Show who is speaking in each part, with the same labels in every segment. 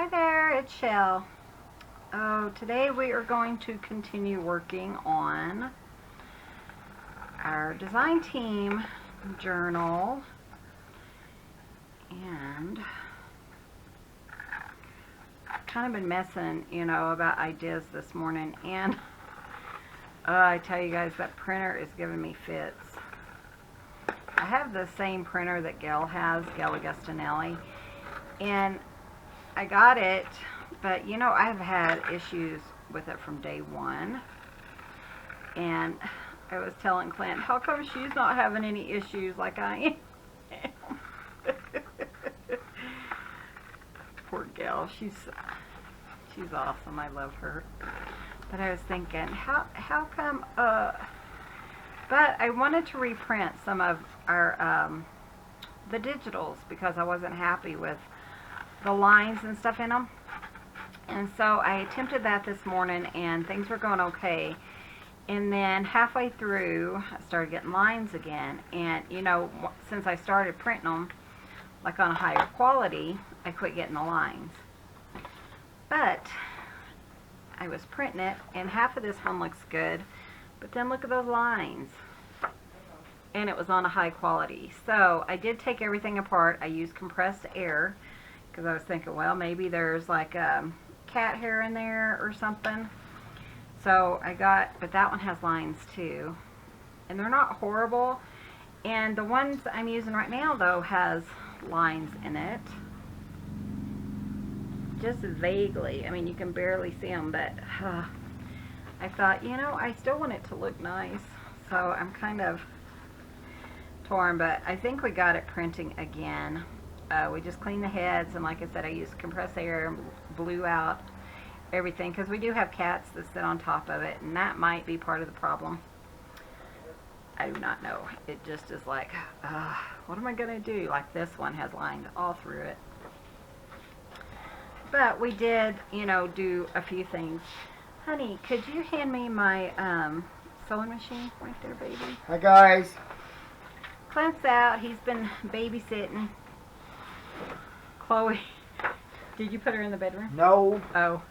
Speaker 1: Hi there, it's Chelle. Oh, today we are going to continue working on our design team journal, and I've kind of been messing, about ideas this morning, and I tell you guys, that printer is giving me fits. I have the same printer that Gayle has, Gayle Agostinelli, and I got it, but I've had issues with it from day one. And I was telling Clint, how come she's not having any issues like I am? Poor Gayle, she's awesome. I love her. But I was thinking, how come? But I wanted to reprint some of our the digitals because I wasn't happy with the lines and stuff in them. And so I attempted that this morning and things were going okay. And then halfway through I started getting lines again, and since I started printing them like on a higher quality, I quit getting the lines. But I was printing it and half of this one looks good, but then look at those lines. And it was on a high quality. So I did take everything apart. I used compressed air because I was thinking, well, maybe there's like cat hair in there or something. So but that one has lines too. And they're not horrible. And the ones I'm using right now, though, has lines in it. Just vaguely. I mean, you can barely see them, but I thought, I still want it to look nice. So I'm kind of torn, but I think we got it printing again. We just cleaned the heads, and like I said, I used compressed air and blew out everything because we do have cats that sit on top of it, and that might be part of the problem. I do not know. It just is like, what am I going to do? Like this one has lines all through it. But we did, do a few things. Honey, could you hand me my sewing machine right there, baby?
Speaker 2: Hi, guys.
Speaker 1: Clint's out. He's been babysitting. Chloe, did you put her in the bedroom?
Speaker 2: No.
Speaker 1: Oh.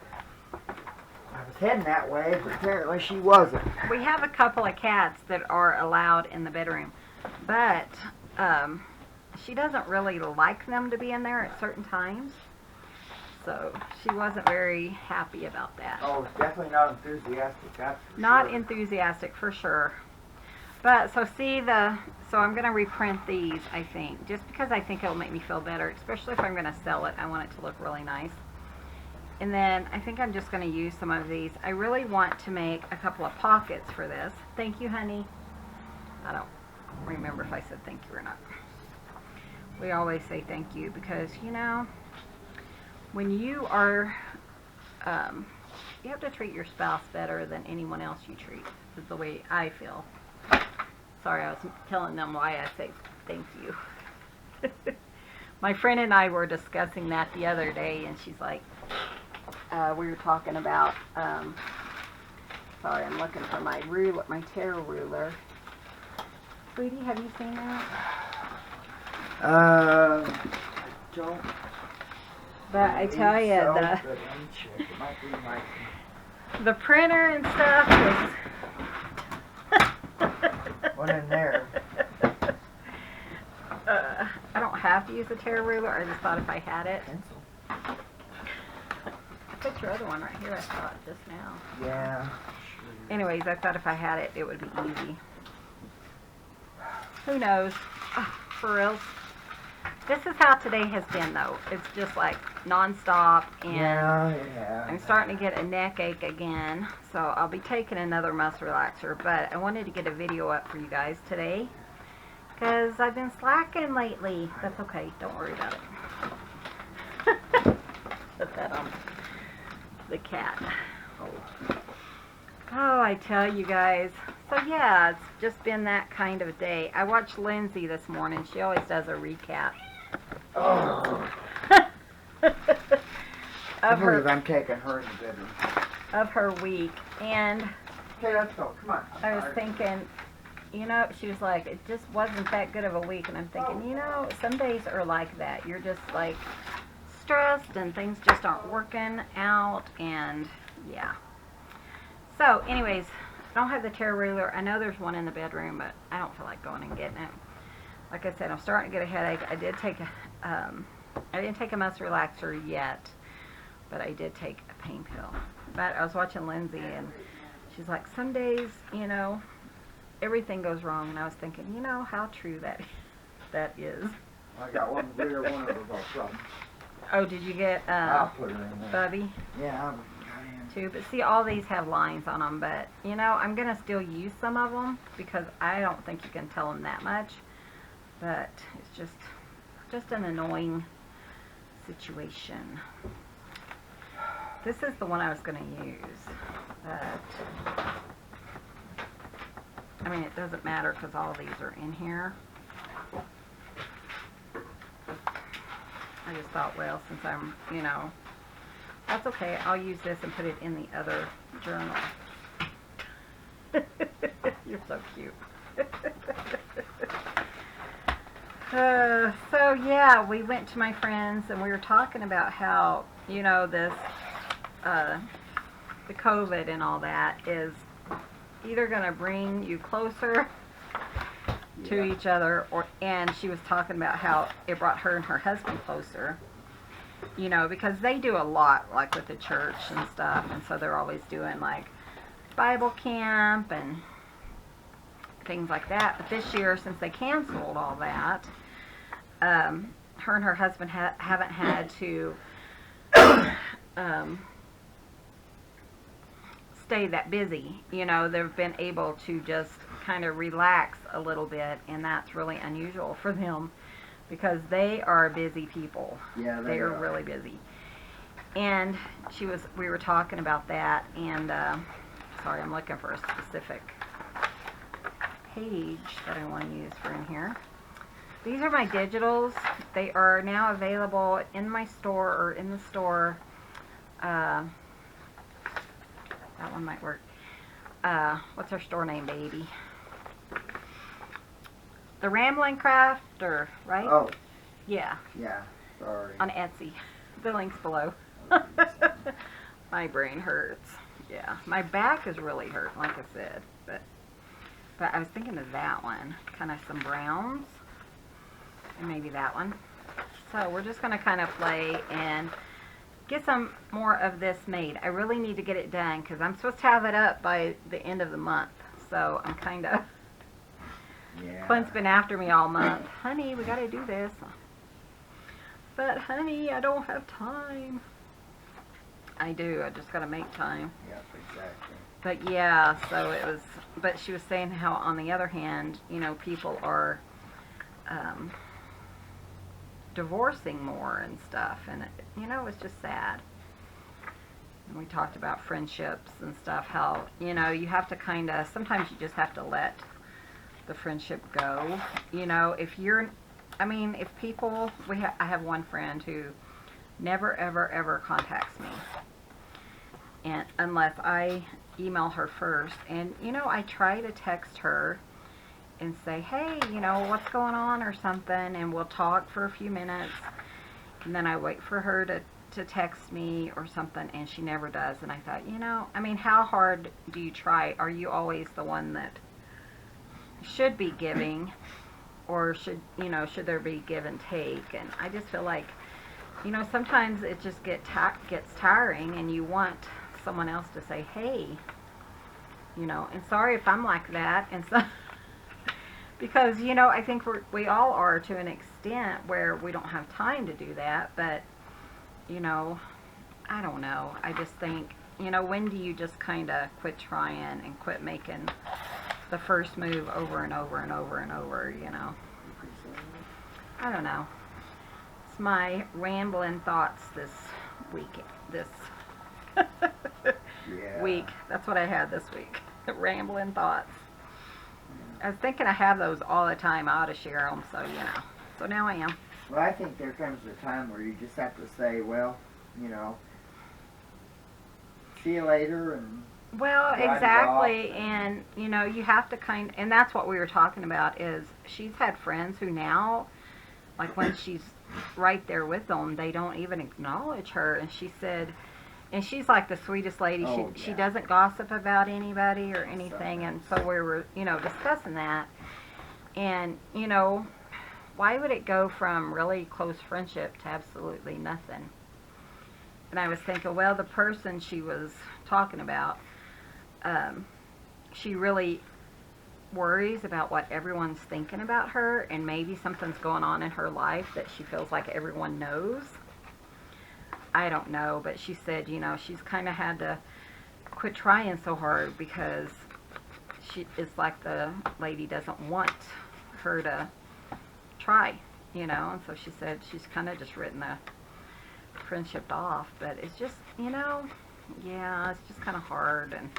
Speaker 2: I was heading that way, but apparently she wasn't.
Speaker 1: We have a couple of cats that are allowed in the bedroom, but she doesn't really like them to be in there at certain times. So she wasn't very happy about that.
Speaker 2: Oh, it's definitely not enthusiastic, that's for
Speaker 1: Not
Speaker 2: sure.
Speaker 1: enthusiastic, for sure. But, so I'm going to reprint these, I think, just because I think it'll make me feel better, especially if I'm going to sell it. I want it to look really nice. And then I think I'm just going to use some of these. I really want to make a couple of pockets for this. Thank you, honey. I don't remember if I said thank you or not. We always say thank you because, when you are, you have to treat your spouse better than anyone else you treat, is the way I feel. Sorry, I was telling them why I say thank you. My friend and I were discussing that the other day, and she's like, we were talking about, sorry, I'm looking for my ruler, my tarot ruler. Sweetie, have you seen that?
Speaker 2: I don't.
Speaker 1: But I tell you, the printer and stuff was...
Speaker 2: One in there.
Speaker 1: I don't have to use a tarot ruler. I just thought if I had it.
Speaker 2: Pencil.
Speaker 1: I put your other one right here, I thought, just now.
Speaker 2: Yeah.
Speaker 1: Anyways, I thought if I had it, it would be easy. Who knows? Oh, for real. This is how today has been, though. It's just like non-stop, and
Speaker 2: yeah.
Speaker 1: I'm starting to get a neck ache again, so I'll be taking another muscle relaxer, but I wanted to get a video up for you guys today because I've been slacking lately. That's okay. Don't worry about it. Put that on the cat. Oh, I tell you guys. So yeah, it's just been that kind of a day. I watched Lindsay this morning. She always does a recap.
Speaker 2: Oh. I'm taking her in the bedroom.
Speaker 1: Of her week. And
Speaker 2: Okay, let's go. Come on.
Speaker 1: I was thinking, she was like, it just wasn't that good of a week. And I'm thinking, some days are like that. You're just like stressed and things just aren't working out, and yeah. So anyways, I don't have the tear ruler. I know there's one in the bedroom, but I don't feel like going and getting it. Like I said, I'm starting to get a headache. I didn't take a muscle relaxer yet, but I did take a pain pill. But I was watching Lindsay, and she's like, some days, you know, everything goes wrong. And I was thinking, you know, how true that is.
Speaker 2: I got one there, one of them or something.
Speaker 1: Oh, did you get
Speaker 2: I'll put it in there.
Speaker 1: Bubby?
Speaker 2: Yeah,
Speaker 1: Too, but see, all these have lines on them, but you know, I'm gonna still use some of them because I don't think you can tell them that much, but it's just an annoying situation. This is the one I was gonna use, but I mean, it doesn't matter because all these are in here. I just thought, well, since I'm, you know, that's okay. I'll use this and put it in the other journal. You're so cute. So yeah, we went to my friends and we were talking about how, you know, this, the COVID and all that is either going to bring you closer to each other, and she was talking about how it brought her and her husband closer. You know, because they do a lot, like with the church and stuff, and so they're always doing like Bible camp and things like that. But this year, since they canceled all that, her and her husband haven't had to stay that busy. You know, they've been able to just kind of relax a little bit, and that's really unusual for them. Because they are busy people.
Speaker 2: Yeah,
Speaker 1: they are really busy. And we were talking about that, and sorry, I'm looking for a specific page that I want to use for in here. These are my digitals. They are now available in my store or in the store. That one might work. What's our store name, baby? The Rambling Crafter, right?
Speaker 2: Oh.
Speaker 1: Yeah.
Speaker 2: Yeah, sorry.
Speaker 1: On Etsy. The link's below. My brain hurts. Yeah. My back is really hurt, like I said. But I was thinking of that one. Kind of some browns. And maybe that one. So we're just going to kind of play and get some more of this made. I really need to get it done because I'm supposed to have it up by the end of the month. So I'm kind of...
Speaker 2: Yeah.
Speaker 1: Clint's been after me all month. Honey, we got to do this. But honey, I don't have time. I do. I just got to make time.
Speaker 2: Yep, exactly.
Speaker 1: But yeah, so it was, but she was saying how on the other hand, you know, people are divorcing more and stuff. And, you know, it's just sad. And we talked about friendships and stuff, how, you know, you have to kind of, sometimes you just have to let the friendship go. You know, if you're, I mean, if people, I have one friend who never, ever, ever contacts me, and unless I email her first, and, you know, I try to text her and say, hey, you know, what's going on or something, and we'll talk for a few minutes, and then I wait for her to text me or something, and she never does. And I thought, you know, I mean, how hard do you try? Are you always the one that should be giving, or should there be give and take? And I just feel like, you know, sometimes it just gets tiring, and you want someone else to say, hey, you know, and sorry if I'm like that, and so because, you know, I think we all are to an extent where we don't have time to do that. But, you know, I don't know, I just think, you know, when do you just kind of quit trying and quit making the first move over and over and over and over, you know? I don't know. It's my rambling thoughts this week. Week. That's what I had this week. Rambling thoughts. I was thinking I have those all the time. I ought to share them, so, you know. So now I am.
Speaker 2: Well, I think there comes a time where you just have to say, well, you know, see you later, and
Speaker 1: well, exactly, and you know, you have to and that's what we were talking about, is she's had friends who now, like when she's right there with them, they don't even acknowledge her. And she said, and she's like the sweetest lady. She doesn't gossip about anybody or anything. And so we were, you know, discussing that. And, you know, why would it go from really close friendship to absolutely nothing? And I was thinking, well, the person she was talking about, she really worries about what everyone's thinking about her, and maybe something's going on in her life that she feels like everyone knows. I don't know, but she said, you know, she's kind of had to quit trying so hard because it's like the lady doesn't want her to try, you know. And so she said she's kind of just written the friendship off. But it's just, you know, yeah, it's just kind of hard. And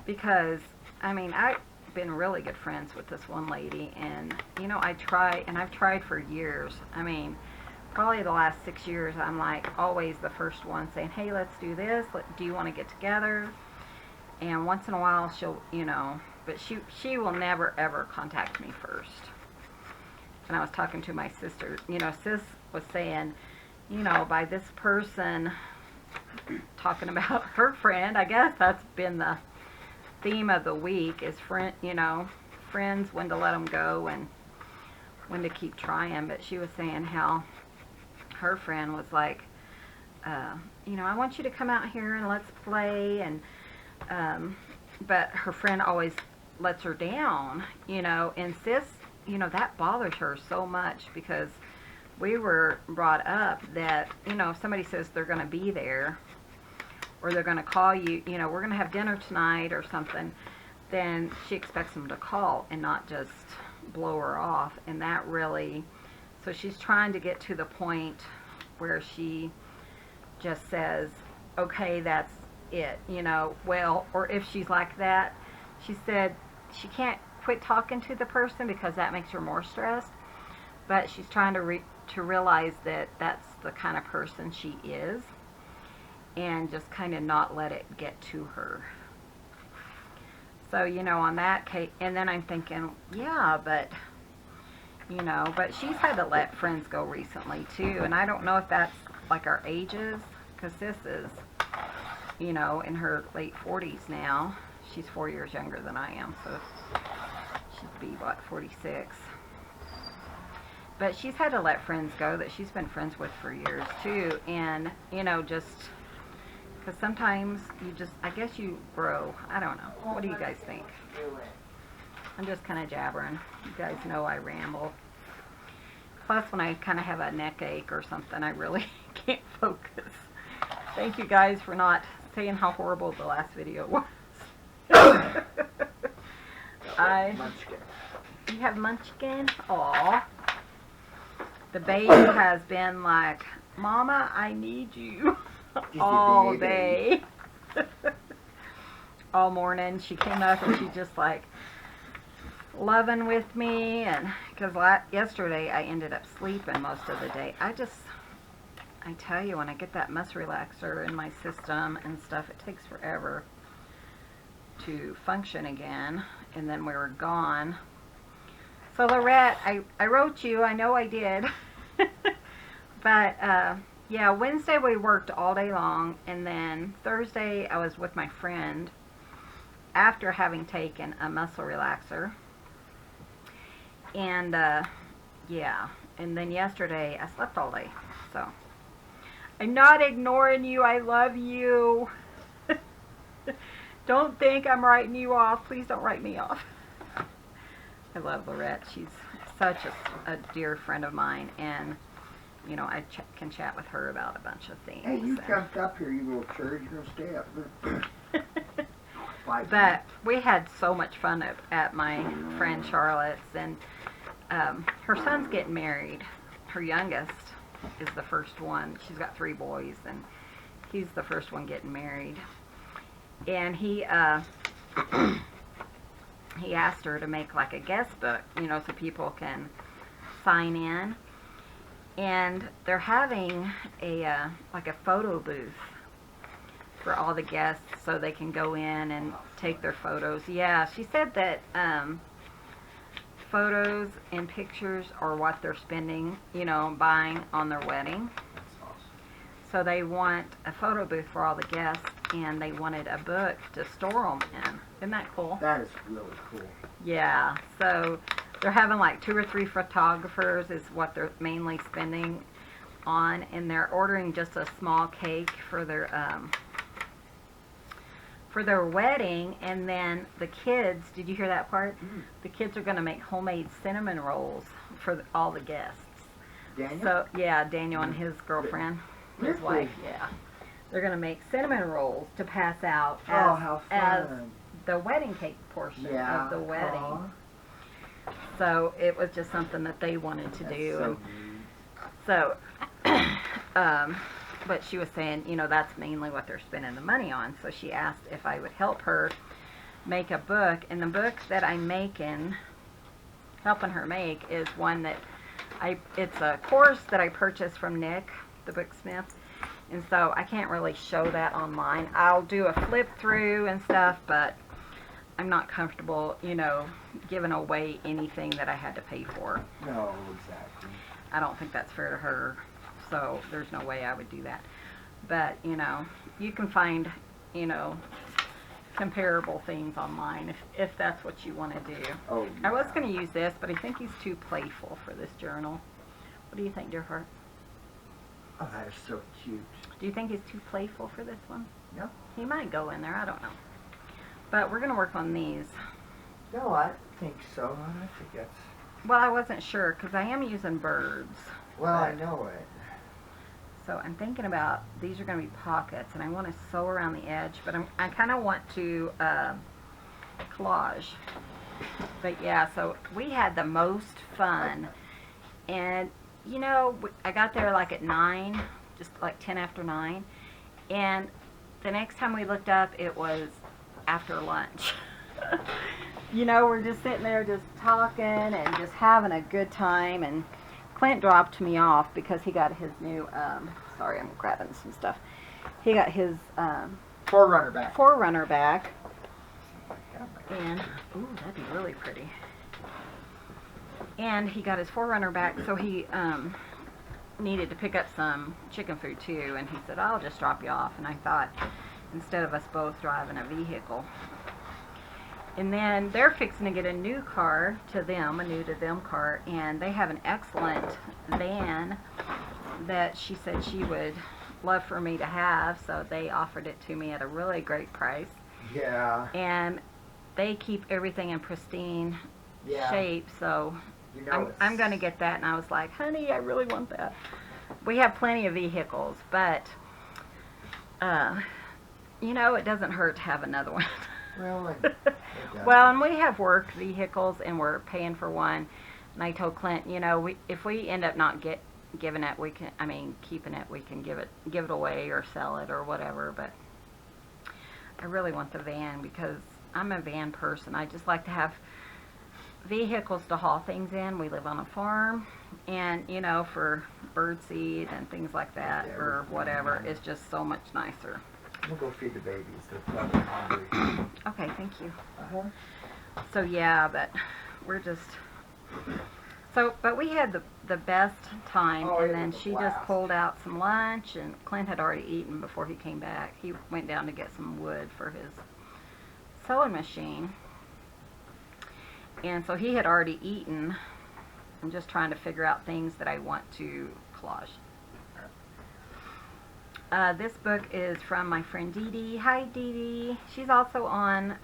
Speaker 1: because, I mean, I've been really good friends with this one lady, and, you know, I've tried for years. I mean, probably the last 6 years, I'm like always the first one saying, hey, let's do this. Do you want to get together? And once in a while she'll, you know, but she will never ever contact me first. And I was talking to my sister, you know, sis was saying, you know, by this person talking about her friend, I guess that's been the theme of the week, is friend, you know, friends, when to let them go and when to keep trying. But she was saying how her friend was like, you know, I want you to come out here and let's play, and but her friend always lets her down, you know. And sis, you know, that bothers her so much, because we were brought up that, you know, if somebody says they're going to be there, or they're going to call you, you know, we're going to have dinner tonight or something, then she expects them to call and not just blow her off. And that really, so she's trying to get to the point where she just says, okay, that's it, you know. Well, or if she's like that, she said she can't quit talking to the person because that makes her more stressed, but she's trying to realize that that's the kind of person she is, and just kind of not let it get to her. So, you know, on that case, and then I'm thinking, yeah, but, you know, but she's had to let friends go recently too, and I don't know if that's like our ages, because this is, you know, in her late 40s now. She's 4 years younger than I am, so she'd be, what, 46. But she's had to let friends go that she's been friends with for years too, and, you know, just because sometimes you just, I guess you grow. I don't know. What do you guys think? I'm just kind of jabbering. You guys know I ramble. Plus, when I kind of have a neck ache or something, I really can't focus. Thank you guys for not saying how horrible the last video was.
Speaker 2: Munchkin.
Speaker 1: You have Munchkin? Aw. The baby has been like, Mama, I need you. All day. All morning. She came up and she just like loving with me, and because yesterday I ended up sleeping most of the day. I tell you, when I get that muscle relaxer in my system and stuff, it takes forever to function again. And then we were gone. So Lorette, I wrote you, I know I did. But yeah, Wednesday we worked all day long, and then Thursday I was with my friend after having taken a muscle relaxer. And yeah, and then yesterday I slept all day. So I'm not ignoring you. I love you. Don't think I'm writing you off. Please don't write me off. I love Lorette. She's such a dear friend of mine, and you know, I can chat with her about a bunch of things.
Speaker 2: Hey, you jumped up here, you little turd. You're going to stay up.
Speaker 1: But we had so much fun at my friend Charlotte's, and her son's getting married. Her youngest is the first one. She's got 3 boys, and he's the first one getting married. And he asked her to make like a guest book, you know, so people can sign in. And they're having a like a photo booth for all the guests, so they can go in and take their photos. Yeah, she said that photos and pictures are what they're spending, you know, buying on their wedding.
Speaker 3: That's awesome.
Speaker 1: So they want a photo booth for all the guests, and they wanted a book to store them in. Isn't that cool?
Speaker 2: That is really cool.
Speaker 1: Yeah. So they're having like 2 or 3 photographers is what they're mainly spending on, and they're ordering just a small cake for their wedding, and then the kids, did you hear that part? The kids are going to make homemade cinnamon rolls for all the guests.
Speaker 2: Daniel?
Speaker 1: So, yeah, Daniel and his girlfriend, his
Speaker 2: Really?
Speaker 1: wife, yeah. They're going to make cinnamon rolls to pass out
Speaker 2: Oh,
Speaker 1: as,
Speaker 2: how
Speaker 1: as
Speaker 2: fun.
Speaker 1: the wedding cake portion
Speaker 2: Yeah.
Speaker 1: of the wedding.
Speaker 2: Aw,
Speaker 1: So it was just something that they wanted to
Speaker 2: that's
Speaker 1: do.
Speaker 2: so
Speaker 1: And
Speaker 2: neat.
Speaker 1: so, but she was saying, you know, that's mainly what they're spending the money on. So she asked if I would help her make a book. And the book that I'm helping her make, is one that it's a course that I purchased from Nick, the booksmith. And so I can't really show that online. I'll do a flip through and stuff, but I'm not comfortable, you know, giving away anything that I had to pay for.
Speaker 2: No, exactly.
Speaker 1: I don't think that's fair to her, so there's no way I would do that. But, you know, you can find, you know, comparable things online if that's what you want to do.
Speaker 2: Oh,
Speaker 1: I was
Speaker 2: yeah.
Speaker 1: going to use this, but I think he's too playful for this journal. What do you think, dear heart?
Speaker 2: Oh, that is so cute.
Speaker 1: Do you think he's too playful for this one?
Speaker 2: No.
Speaker 1: He might go in there, I don't know. But we're going to work on these.
Speaker 2: No, I think so. I think that's...
Speaker 1: Well, I wasn't sure because I am using birds.
Speaker 2: Well, I
Speaker 1: But-
Speaker 2: know it.
Speaker 1: So I'm thinking about, these are going to be pockets, and I want to sew around the edge, but I kind of want to collage. But yeah, so we had the most fun, and you know, I got there like at 9, just like 10 after 9, and the next time we looked up, it was after lunch. You know, we're just sitting there just talking and just having a good time, and Clint dropped me off because he got his new, sorry, I'm grabbing some stuff. He got his
Speaker 2: Forerunner back.
Speaker 1: Forerunner back, and, ooh, that'd be really pretty. And he got his Forerunner back, so he needed to pick up some chicken food too, and he said, I'll just drop you off. And I thought, instead of us both driving a vehicle. And then they're fixing to get a new car to them, a new to them car, and they have an excellent van that she said she would love for me to have, so they offered it to me at a really great price.
Speaker 2: Yeah.
Speaker 1: And they keep everything in pristine
Speaker 2: Yeah.
Speaker 1: shape, so
Speaker 2: You know
Speaker 1: I'm going to get that. And I was like, honey, I really want that. We have plenty of vehicles, but, you know, it doesn't hurt to have another one.
Speaker 2: Well,
Speaker 1: Well, and we have work vehicles, and we're paying for one. And I told Clint, you know, if we end up not giving it, keeping it, we can give it away or sell it or whatever. But I really want the van because I'm a van person. I just like to have vehicles to haul things in. We live on a farm, and you know, for bird seed and things like that or whatever, it's just so much nicer.
Speaker 2: We'll go feed the babies. They're probably hungry.
Speaker 1: Okay, thank you.
Speaker 2: Uh-huh.
Speaker 1: So yeah, but we're just but we had the best time,
Speaker 2: Oh, it
Speaker 1: and then
Speaker 2: was a
Speaker 1: she just
Speaker 2: blast.
Speaker 1: pulled out some lunch, and Clint had already eaten before he came back. He went down to get some wood for his sewing machine, and so he had already eaten. I'm just trying to figure out things that I want to collage. This book is from my friend Dee Dee. Hi, Dee Dee. She's also on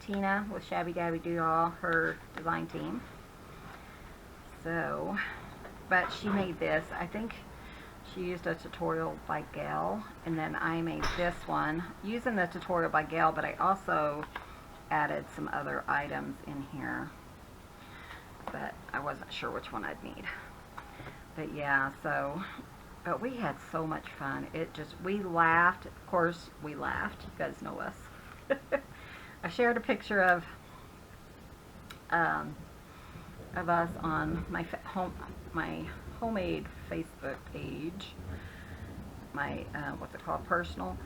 Speaker 1: Tina with Shabby Dabby Doodah, her design team. So, but she made this. I think she used a tutorial by Gayle, and then I made this one using the tutorial by Gayle, but I also added some other items in here, but I wasn't sure which one I'd need. But yeah, so... But we had so much fun. We laughed. Of course, we laughed. You guys know us. I shared a picture of us on my homemade Facebook page. My, what's it called, personal.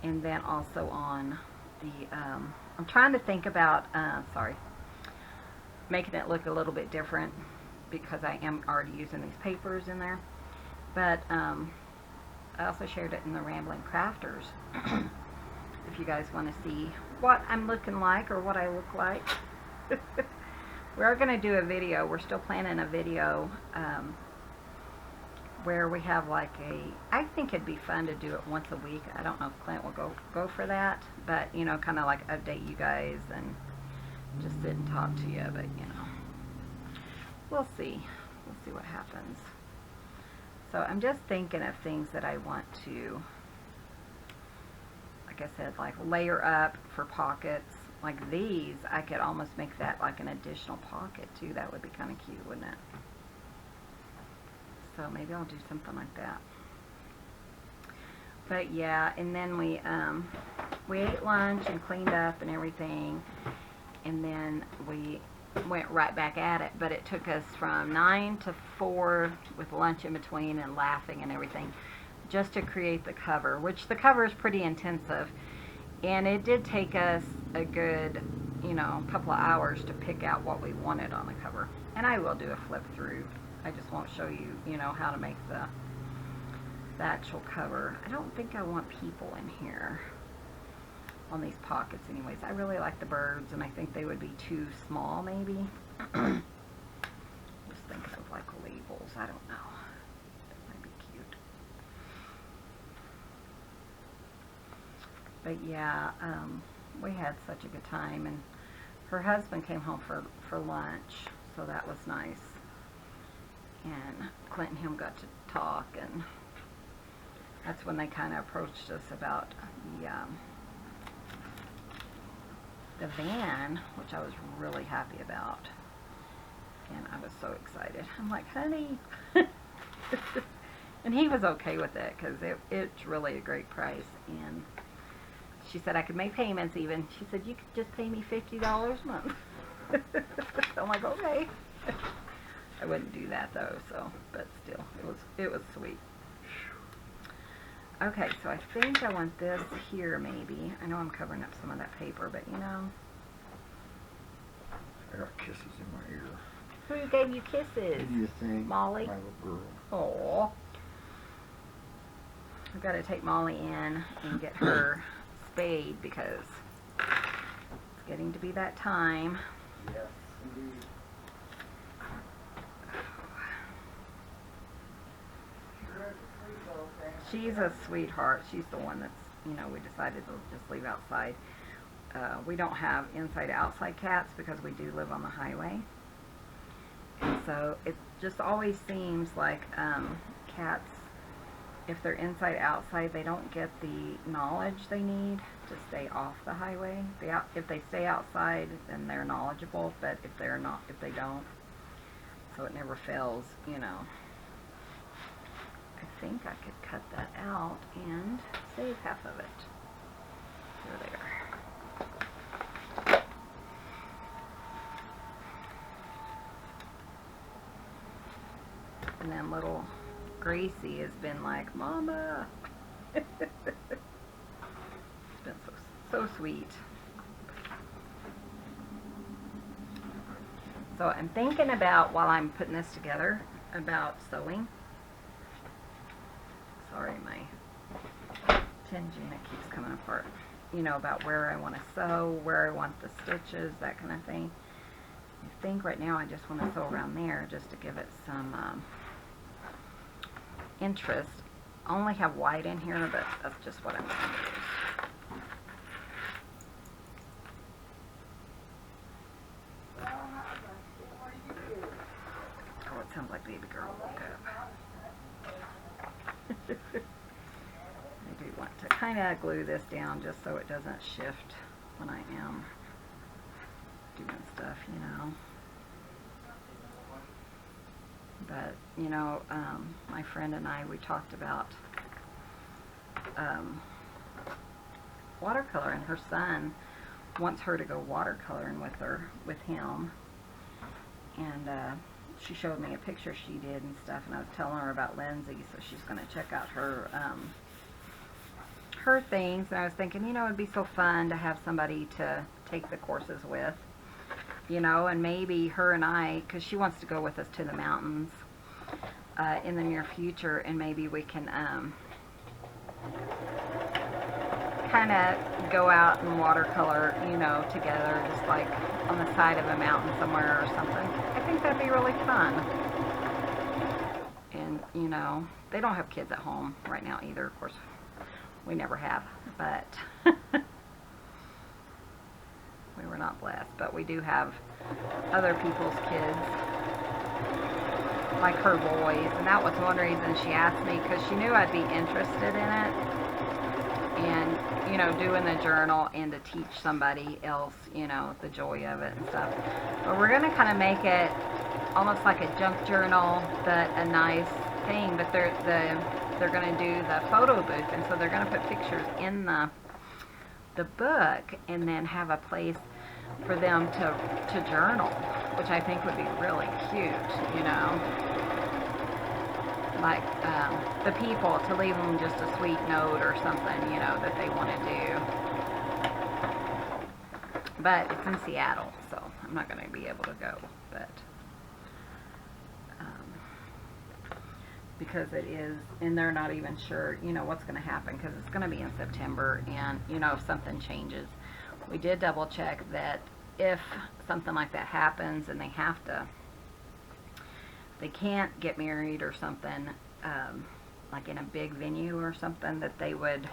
Speaker 1: And then also on the, I'm trying to think about, sorry. making it look a little bit different because I am already using these papers in there. But I also shared it in the Rambling Crafters. If you guys want to see what I'm looking like or what I look like. We are going to do a video. We're still planning a video where we have like I think it'd be fun to do it once a week. I don't know if Clint will go for that, but you know, kind of like update you guys and just sit and talk to you, but you know, we'll see what happens. So I'm just thinking of things that I want to, like I said, like layer up for pockets. Like these, I could almost make that like an additional pocket too. That would be kind of cute, wouldn't it? So maybe I'll do something like that. But yeah, and then we ate lunch and cleaned up and everything, and then we went right back at it. But it took us from 9 to 4 with lunch in between and laughing and everything, just to create the cover, which the cover is pretty intensive. And it did take us a good, you know, couple of hours to pick out what we wanted on the cover. And I will do a flip through. I just won't show you, you know, how to make the actual cover. I don't think I want people in here on these pockets anyways. I really like the birds, and I think they would be too small maybe. Just thinking of like labels. I don't know. That might be cute. But yeah, we had such a good time, and her husband came home for lunch, so that was nice. And Clint and him got to talk, and that's when they kind of approached us about the van, which I was really happy about. And I was so excited. I'm like, honey. And he was okay with it, because it's really a great price. And she said I could make payments even. She said, you could just pay me $50 a month. So I'm like, okay. I wouldn't do that though, so, but still, it was sweet. Okay, so I think I want this here maybe. I know I'm covering up some of that paper, but you know.
Speaker 2: I got kisses in my ear.
Speaker 1: Who gave you kisses?
Speaker 2: What do you think?
Speaker 1: Molly?
Speaker 2: My little girl.
Speaker 1: Aw. I've got to take Molly in and get her spayed because it's getting to be that time.
Speaker 2: Yes, indeed.
Speaker 1: She's a sweetheart. She's the one that's, you know, we decided to just leave outside. We don't have inside-outside cats because we do live on the highway. And so it just always seems like cats, if they're inside-outside, they don't get the knowledge they need to stay off the highway. If they stay outside, then they're knowledgeable, but if they don't, so it never fails, you know. I think I could cut that out and save half of it. There. And then little Gracie has been like, Mama. It's been so sweet. So I'm thinking about, while I'm putting this together, about sewing. Sorry, my tin unit keeps coming apart. You know, about where I want to sew, where I want the stitches, that kind of thing. I think right now I just want to sew around there just to give it some interest. I only have white in here, but that's just what I'm going to use. Oh, it sounds like baby girl woke up. I do want to kind of glue this down just so it doesn't shift when I am doing stuff, you know. But, you know, my friend and I, we talked about watercolor, and her son wants her to go watercoloring with him. And she showed me a picture she did and stuff, and I was telling her about Lindsay, so she's going to check out her her things. And I was thinking, you know, it'd be so fun to have somebody to take the courses with. you know, and maybe her and I, because she wants to go with us to the mountains in the near future, and maybe we can kind of go out and watercolor, you know, together, just like on the side of a mountain somewhere or something. I think that'd be really fun. And, you know, they don't have kids at home right now either, of course. We never have, but we were not blessed. But we do have other people's kids, like her boys, and that was one reason she asked me, because she knew I'd be interested in it, and, you know, doing the journal and to teach somebody else, you know, the joy of it and stuff. But we're going to kind of make it almost like a junk journal, but a nice thing. But they're going to do the photo booth, and so they're going to put pictures in the book, and then have a place for them to journal, which I think would be really cute, you know. Like the people, to leave them just a sweet note or something, you know, that they want to do. But it's in Seattle, so I'm not going to be able to go, but because it is, and they're not even sure, you know, what's going to happen, because it's going to be in September, and, you know, if something changes. We did double check that if something like that happens and they can't get married or something, like in a big venue or something, that they would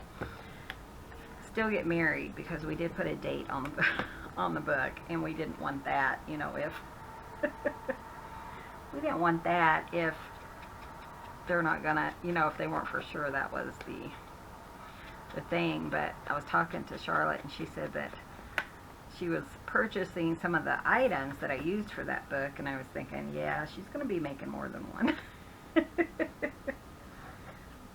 Speaker 1: still get married, because we did put a date on the book, and we didn't want that, you know, if we didn't want that if they're not gonna, you know, if they weren't for sure that was the thing. But I was talking to Charlotte, and she said that she was purchasing some of the items that I used for that book, and I was thinking, yeah, she's going to be making more than one.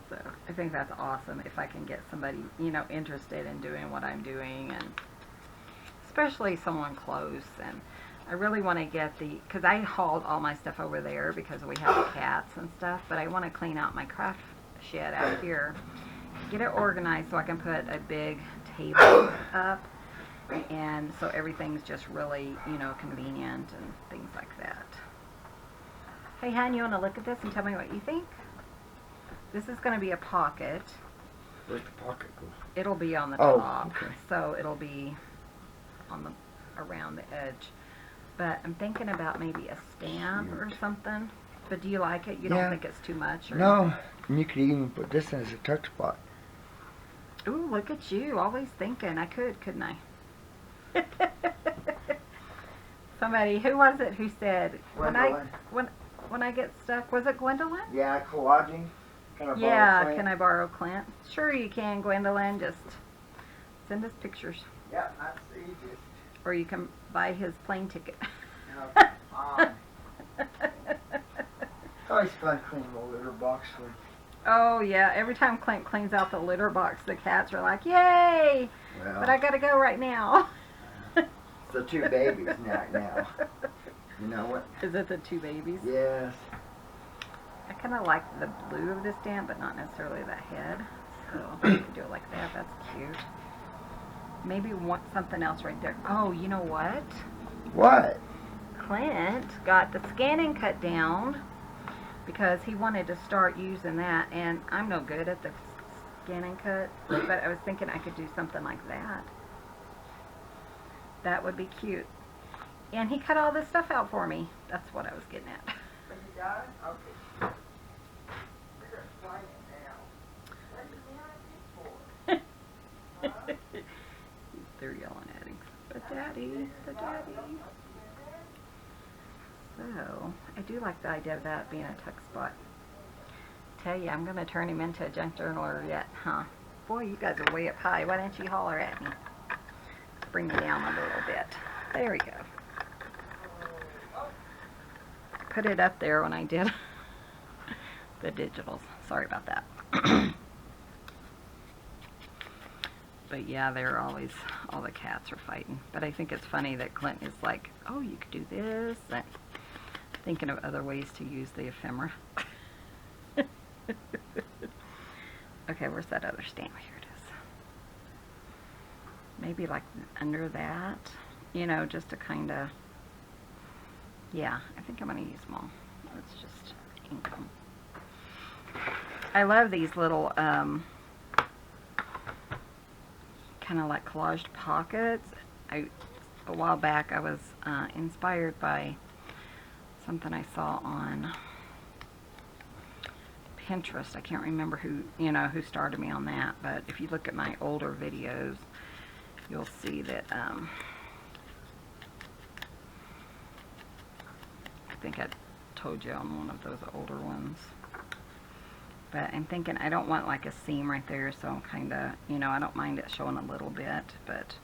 Speaker 1: So I think that's awesome if I can get somebody, you know, interested in doing what I'm doing, and especially someone close. And I really want to get because I hauled all my stuff over there because we have cats and stuff, but I want to clean out my craft shed out here, get it organized so I can put a big table up, and so everything's just really, you know, convenient and things like that. Hey, hon, you want to look at this and tell me what you think? This is going to be a pocket.
Speaker 2: Where's the pocket go?
Speaker 1: It'll be on the
Speaker 2: Oh,
Speaker 1: top,
Speaker 2: okay.
Speaker 1: So it'll be on around the edge. But I'm thinking about maybe a stand or something. But do you like it? You don't think it's too much? Or
Speaker 2: No, and you could even put this in as a tuck spot.
Speaker 1: Ooh, look at you, always thinking. I couldn't I? Somebody, who was it who said, when I get stuck, was it Gwendolyn?
Speaker 2: Yeah, collaging. Can I borrow Clint?
Speaker 1: Can I borrow Clint? Sure you can, Gwendolyn. Just send us pictures.
Speaker 2: Yeah, that's the easiest.
Speaker 1: Or you can buy his plane ticket.
Speaker 2: I always fun cleaning the litter box for him.
Speaker 1: Oh yeah, every time Clint cleans out the litter box, the cats are like, yay!
Speaker 2: Well,
Speaker 1: But I gotta go right now.
Speaker 2: it's the two babies now. You know what?
Speaker 1: Is it the two babies?
Speaker 2: Yes.
Speaker 1: I kind of like the blue of this stamp, but not necessarily the head. So you can do it like that. That's cute. Maybe want something else right there. Oh, you know what?
Speaker 2: What?
Speaker 1: Clint got the scanning cut down because he wanted to start using that, and I'm no good at the scanning cut, but I was thinking I could do something like that. That would be cute. And he cut all this stuff out for me. That's what I was getting at.
Speaker 2: You got it? Okay. We're going to sign it now. What are you for?
Speaker 1: They're yelling at him. But Daddy, the Daddy. So, I do like the idea of that being a tuck spot. Tell you, I'm going to turn him into a junk journaler yet, huh? Boy, you guys are way up high. Why don't you holler at me? Bring me down a little bit. There we go. I put it up there when I did the digitals. Sorry about that. But yeah, they're always, all the cats are fighting. But I think it's funny that Clint is like, oh, you could do this. And thinking of other ways to use the ephemera. Okay, where's that other stamp? Here it is. Maybe like under that, you know, just to kind of Yeah, I think I'm going to use them all. Let's just ink them. I love these little kind of like collaged pockets. A while back I was inspired by something I saw on Pinterest. I can't remember who started me on that, but if you look at my older videos, you'll see that I think I told you on one of those older ones. But I'm thinking I don't want like a seam right there, so I'm kind of, I don't mind it showing a little bit, but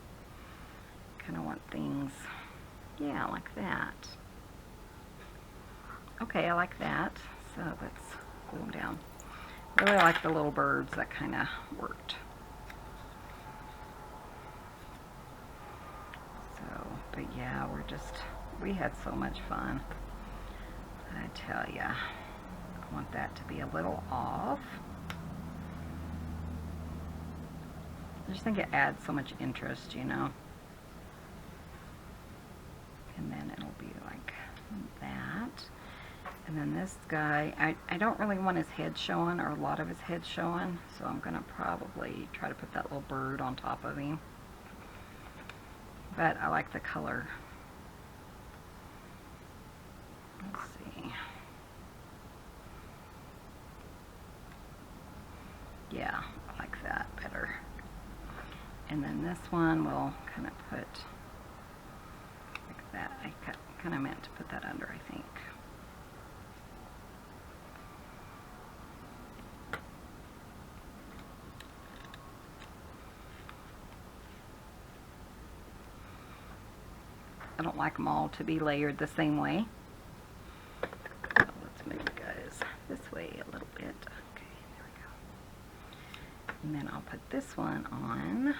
Speaker 1: kind of want things, yeah, like that. Okay, I like that. So let's glue them down. I really like the little birds. That kind of worked. So, but yeah, we had so much fun. I tell ya. I want that to be a little off. I just think it adds so much interest, And then it'll be like that. And then this guy, I don't really want his head showing, or a lot of his head showing, so I'm going to probably try to put that little bird on top of him. But I like the color. Let's see. Yeah, I like that better. And then this one we'll kind of put like that. I kind of meant to put that under, I think. I don't like them all to be layered the same way. So let's move you guys this way a little bit. Okay, there we go. And then I'll put this one on.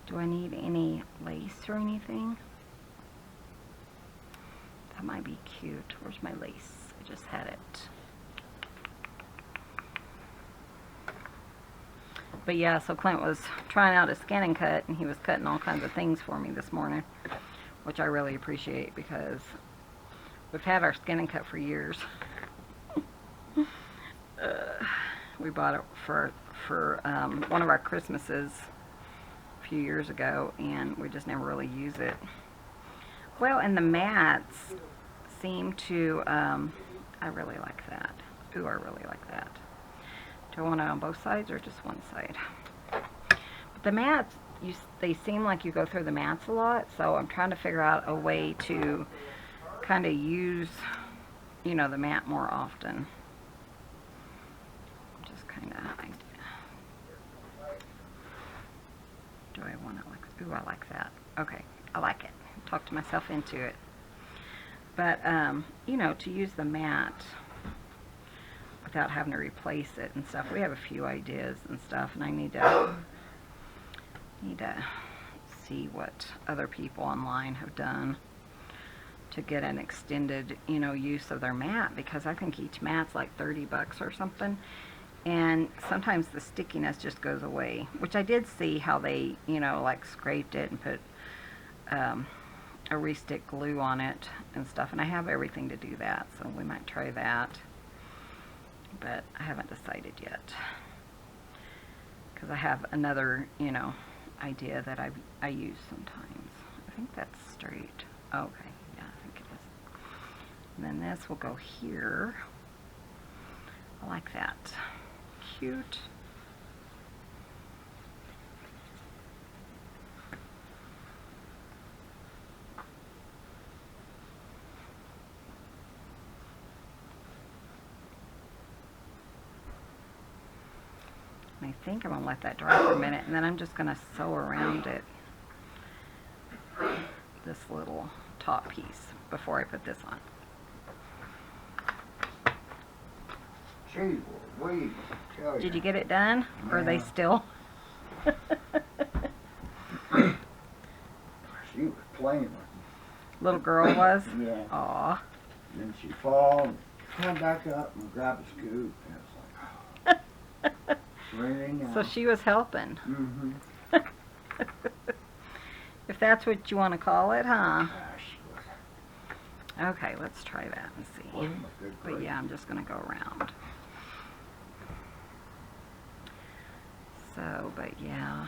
Speaker 1: Do I need any lace or anything? That might be cute. Where's my lace? I just had it. But yeah, so Clint was trying out a skin and cut, and he was cutting all kinds of things for me this morning, which I really appreciate because we've had our skin and cut for years. We bought it for one of our Christmases a few years ago, and we just never really use it. Well, and the mats seem to, I really like that. Ooh, I really like that. Do I want it on both sides or just one side? But the mats, they seem like you go through the mats a lot, so I'm trying to figure out a way to kind of use, the mat more often. Just kind of, do I want it like, ooh, I like that. Okay, I like it. Talked myself into it. But, to use the mat without having to replace it and stuff. We have a few ideas and stuff, and I need to see what other people online have done to get an extended, use of their mat, because I think each mat's like $30 or something, and sometimes the stickiness just goes away, which I did see how they, like scraped it and put a re-stick glue on it and stuff, and I have everything to do that, so we might try that. But I haven't decided yet, because I have another, idea that I use sometimes. I think that's straight. Oh, okay, yeah, I think it is. And then this will go here. I like that. Cute. I think I'm going to let that dry for a minute, and then I'm just going to sew around it, this little top piece, before I put this on.
Speaker 2: Gee, wait, tell
Speaker 1: Did you get it done? Or are they still?
Speaker 2: She was playing with me.
Speaker 1: Little girl was?
Speaker 2: Yeah.
Speaker 1: Aw.
Speaker 2: Then she fall and come back up and grab a scoop, and it's like, raining out.
Speaker 1: So she was helping.
Speaker 2: Mm-hmm.
Speaker 1: If that's what you want to call it, huh?
Speaker 2: Yeah, she was.
Speaker 1: Okay, let's try that and see.
Speaker 2: Oh, my good
Speaker 1: But
Speaker 2: grief.
Speaker 1: yeah, I'm just going to go around. So, but yeah.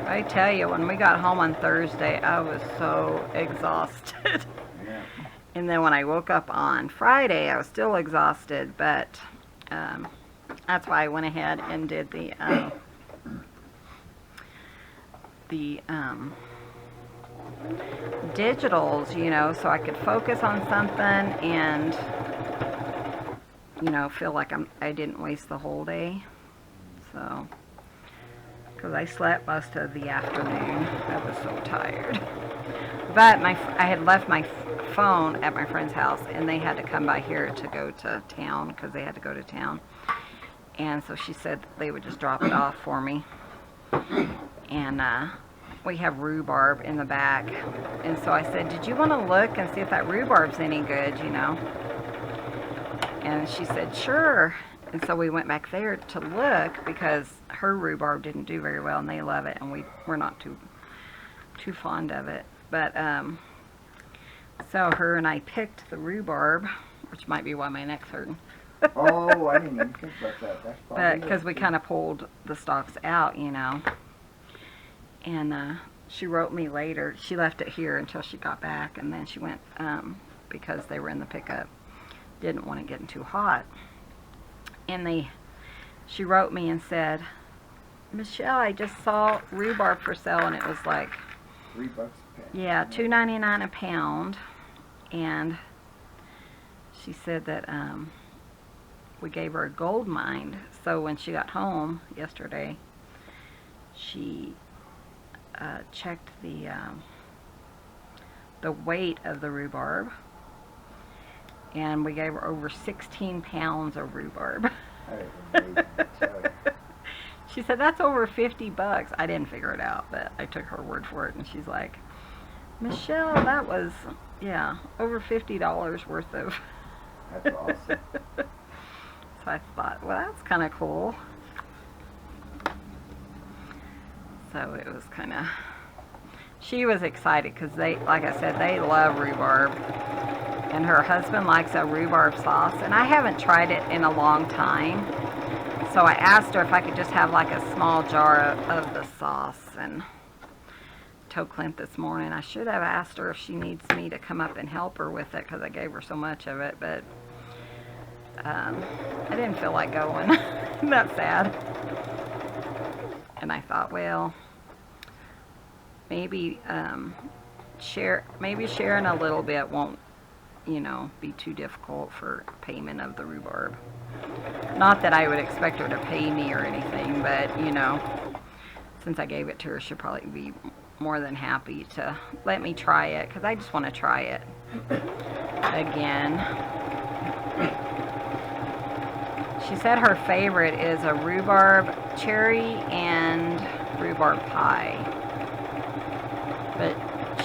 Speaker 1: I tell you, when we got home on Thursday, I was so exhausted.
Speaker 2: Yeah.
Speaker 1: And then when I woke up on Friday, I was still exhausted, but that's why I went ahead and did the digitals, you know, so I could focus on something and, you know, feel like I didn't waste the whole day. So, because I slept most of the afternoon, I was so tired. But I had left my phone at my friend's house, and they had to come by here to go to town because they had to go to town. And so she said they would just drop it off for me. And we have rhubarb in the back. And so I said, did you want to look and see if that rhubarb's any good, you know? And she said, sure. And so we went back there to look because her rhubarb didn't do very well, and they love it, and we're not too fond of it. But so her and I picked the rhubarb, which might be why my neck's hurting.
Speaker 2: Oh, I didn't even think about that. That's probably
Speaker 1: But because we kind of pulled the stalks out, you know. And she wrote me later. She left it here until she got back, and then she went because they were in the pickup. Didn't want it getting too hot. And she wrote me and said, Michelle, I just saw rhubarb for sale, and it was like,
Speaker 2: $3 a pound.
Speaker 1: yeah, $2.99 a pound. And she said that we gave her a gold mine. So when she got home yesterday, she checked the weight of the rhubarb, and we gave her over 16 pounds of rhubarb.
Speaker 2: That is amazing, I tell you.
Speaker 1: She said, that's over $50. I didn't figure it out, but I took her word for it, and she's like, Michelle, that was, yeah, over $50 worth of.
Speaker 2: That's awesome.
Speaker 1: So I thought, well, that's kind of cool. So it was kind of, she was excited because they, like I said, they love rhubarb. And her husband likes a rhubarb sauce, and I haven't tried it in a long time. So I asked her if I could just have like a small jar of the sauce, and told Clint this morning I should have asked her if she needs me to come up and help her with it because I gave her so much of it, but I didn't feel like going. That's sad. And I thought, well, maybe sharing a little bit won't, you know, be too difficult for payment of the rhubarb. Not that I would expect her to pay me or anything, but, you know, since I gave it to her, she'll probably be more than happy to let me try it, because I just want to try it again. She said her favorite is a rhubarb cherry and rhubarb pie. But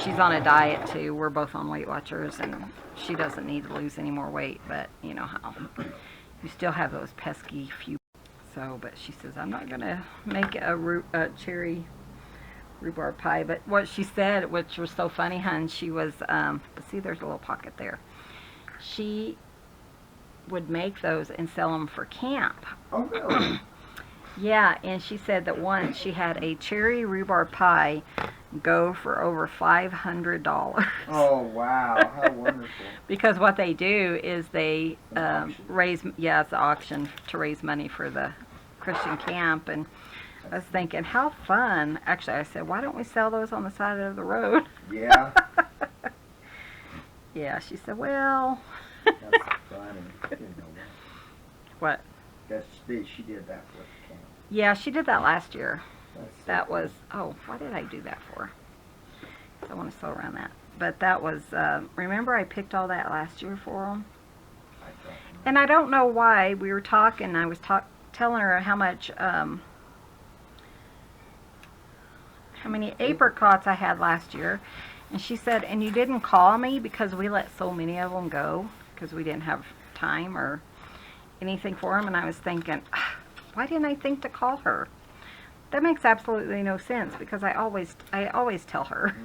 Speaker 1: she's on a diet too. We're both on Weight Watchers, and she doesn't need to lose any more weight, but you know how. You still have those pesky few. So, but she says, I'm not going to make a cherry rhubarb pie. But what she said, which was so funny, hun, she was, see, there's a little pocket there. She would make those and sell them for camp.
Speaker 2: Oh, really?
Speaker 1: Yeah, and she said that once she had a cherry rhubarb pie go for over $500.
Speaker 2: Oh, wow. How wonderful.
Speaker 1: Because what they do is they
Speaker 2: An auction.
Speaker 1: raise, yeah, it's an auction to raise money for the Christian camp. And I was thinking, how fun. Actually, I said, why don't we sell those on the side of the road?
Speaker 2: Yeah.
Speaker 1: Yeah, she said, well.
Speaker 2: That's funny. I didn't know that.
Speaker 1: What?
Speaker 2: She did that for the camp.
Speaker 1: Yeah, she did that last year.
Speaker 2: That's so
Speaker 1: That
Speaker 2: cool.
Speaker 1: was, oh, why did I do that for? I want to sew around that. But that was, remember I picked all that last year for them?
Speaker 2: I don't know.
Speaker 1: And I don't know why. We were talking, I was telling her how much, how many apricots I had last year. And she said, and you didn't call me because we let so many of them go because we didn't have time or anything for them. And I was thinking, why didn't I think to call her? That makes absolutely no sense because I always tell her.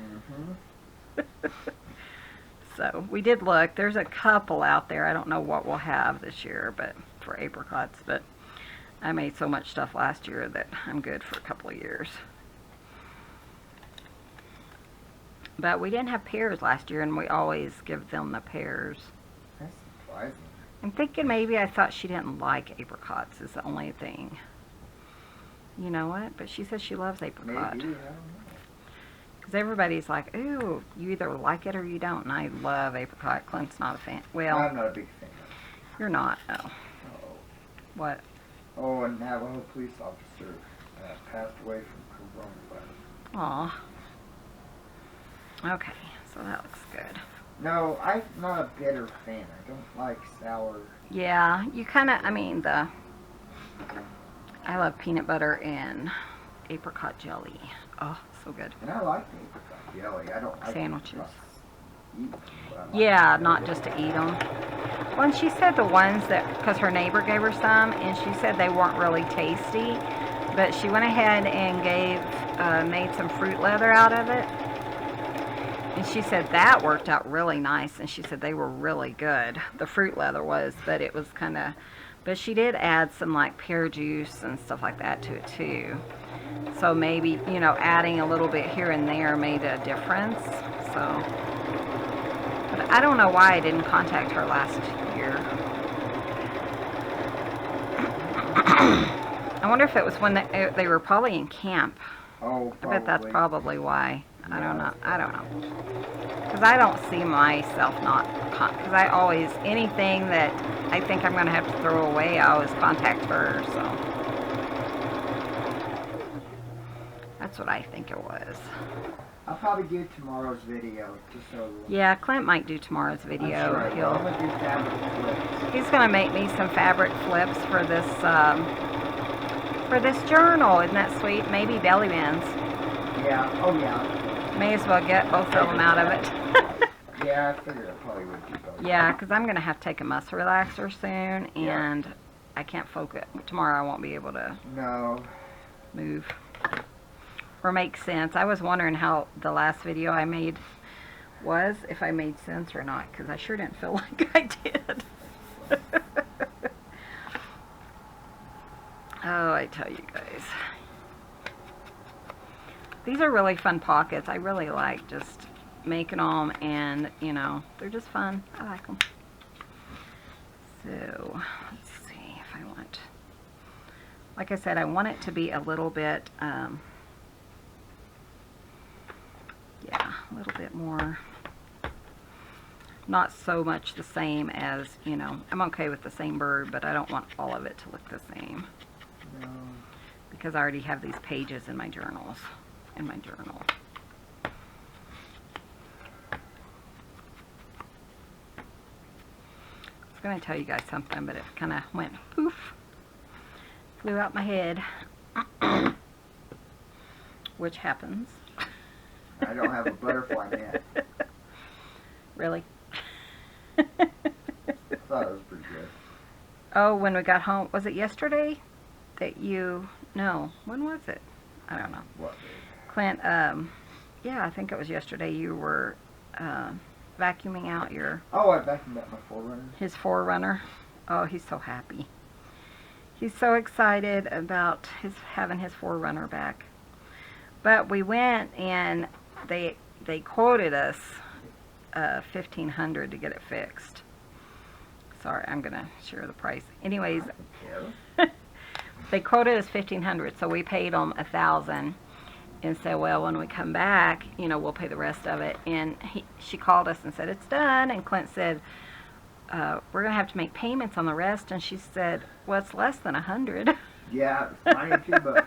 Speaker 2: Mm-hmm.
Speaker 1: So we did look. There's a couple out there. I don't know what we'll have this year, but for apricots. But I made so much stuff last year that I'm good for a couple of years. But we didn't have pears last year, and we always give them the pears.
Speaker 2: That's surprising.
Speaker 1: I'm thinking maybe I thought she didn't like apricots is the only thing. You know what? But she says she loves apricot.
Speaker 2: Maybe, I don't know.
Speaker 1: Because everybody's like, ooh, you either like it or you don't. And I love apricot. Clint's not a fan. Well,
Speaker 2: I'm not a big fan of it.
Speaker 1: you're not. Oh.
Speaker 2: Oh.
Speaker 1: What?
Speaker 2: Oh, a Navajo police officer passed away from coronavirus.
Speaker 1: Aw. Okay, so that looks good.
Speaker 2: No, I'm not a bitter fan. I don't like sour.
Speaker 1: Yeah, you kind of, I mean, I love peanut butter and apricot jelly. Oh, so good.
Speaker 2: And I like the apricot jelly. I don't like
Speaker 1: Sandwiches.
Speaker 2: just eat them, but I like
Speaker 1: Yeah,
Speaker 2: the
Speaker 1: not
Speaker 2: jelly.
Speaker 1: just to eat them. Well, and she said the ones that, because her neighbor gave her some, and she said they weren't really tasty, but she went ahead and made some fruit leather out of it. And she said that worked out really nice, and she said they were really good. The fruit leather was, but it was kind of, but she did add some like pear juice and stuff like that to it too. So maybe, you know, adding a little bit here and there made a difference. So, but I don't know why I didn't contact her last year. I wonder if it was when they were probably in camp.
Speaker 2: Oh,
Speaker 1: I bet that's
Speaker 2: probably.
Speaker 1: probably why. I don't know. I don't know. Because I don't see myself not, because I always, anything that I think I'm going to have to throw away, I always contact her, so. That's what I think it was.
Speaker 2: I'll probably do tomorrow's video, just so.
Speaker 1: Yeah, Clint might do tomorrow's
Speaker 2: I'm
Speaker 1: video.
Speaker 2: sure I will. I'm gonna do fabric flips.
Speaker 1: He's going to make me some fabric flips for this journal. Isn't that sweet? Maybe belly bands.
Speaker 2: Yeah. Oh yeah.
Speaker 1: May as well get both of them out of it.
Speaker 2: Yeah, I figured I probably would do both.
Speaker 1: Yeah, because I'm going to have to take a muscle relaxer soon, and I can't focus. Tomorrow I won't be able to
Speaker 2: No.
Speaker 1: move or make sense. I was wondering how the last video I made was, if I made sense or not, because I sure didn't feel like I did. Oh, I tell you guys. These are really fun pockets. I really like just making them, and, you know, they're just fun. I like them. So, let's see if I want, like I said, I want it to be a little bit, yeah, a little bit more, not so much the same as, you know, I'm okay with the same bird, but I don't want all of it to look the same.
Speaker 2: No.
Speaker 1: Because I already have these pages in my journals. In my journal. I was going to tell you guys something, but it kind of went poof. Flew out my head. Which happens.
Speaker 2: I don't have a butterfly net.
Speaker 1: Really?
Speaker 2: I thought it was pretty good.
Speaker 1: Oh, when we got home, was it yesterday that you, no, when was it? I don't know.
Speaker 2: What?
Speaker 1: Clint, yeah, I think it was yesterday you were vacuuming out your,
Speaker 2: Oh, I vacuumed up my Forerunner.
Speaker 1: his Forerunner. Oh, he's so happy. He's so excited about having his Forerunner back. But we went and they quoted us $1,500 to get it fixed. Sorry, I'm gonna share the price. Anyways,
Speaker 2: Yeah.
Speaker 1: they quoted us $1,500, so we paid them $1,000. And said, well, when we come back, you know, we'll pay the rest of it. And she called us and said, it's done. And Clint said, we're going to have to make payments on the rest. And she said, well, it's less than 100.
Speaker 2: Yeah, it was $92.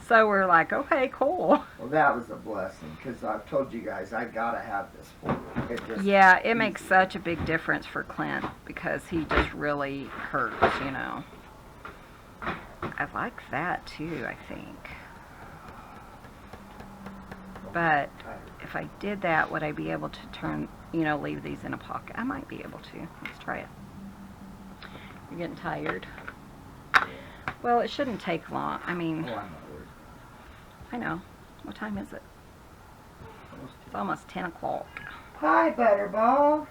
Speaker 1: So we're like, okay, cool.
Speaker 2: Well, that was a blessing, because I've told you guys I gotta have this Forerunner. It just
Speaker 1: Yeah, it makes such a big difference for Clint because he just really hurts, you know. I like that too, I think. But if I did that, would I be able to turn, you know, leave these in a pocket? I might be able to. Let's try it. You're getting tired? Well, it shouldn't take long. I mean,
Speaker 2: Oh, I'm not worried.
Speaker 1: I know. What time is it? It's almost 10 o'clock.
Speaker 2: Hi, Butterball.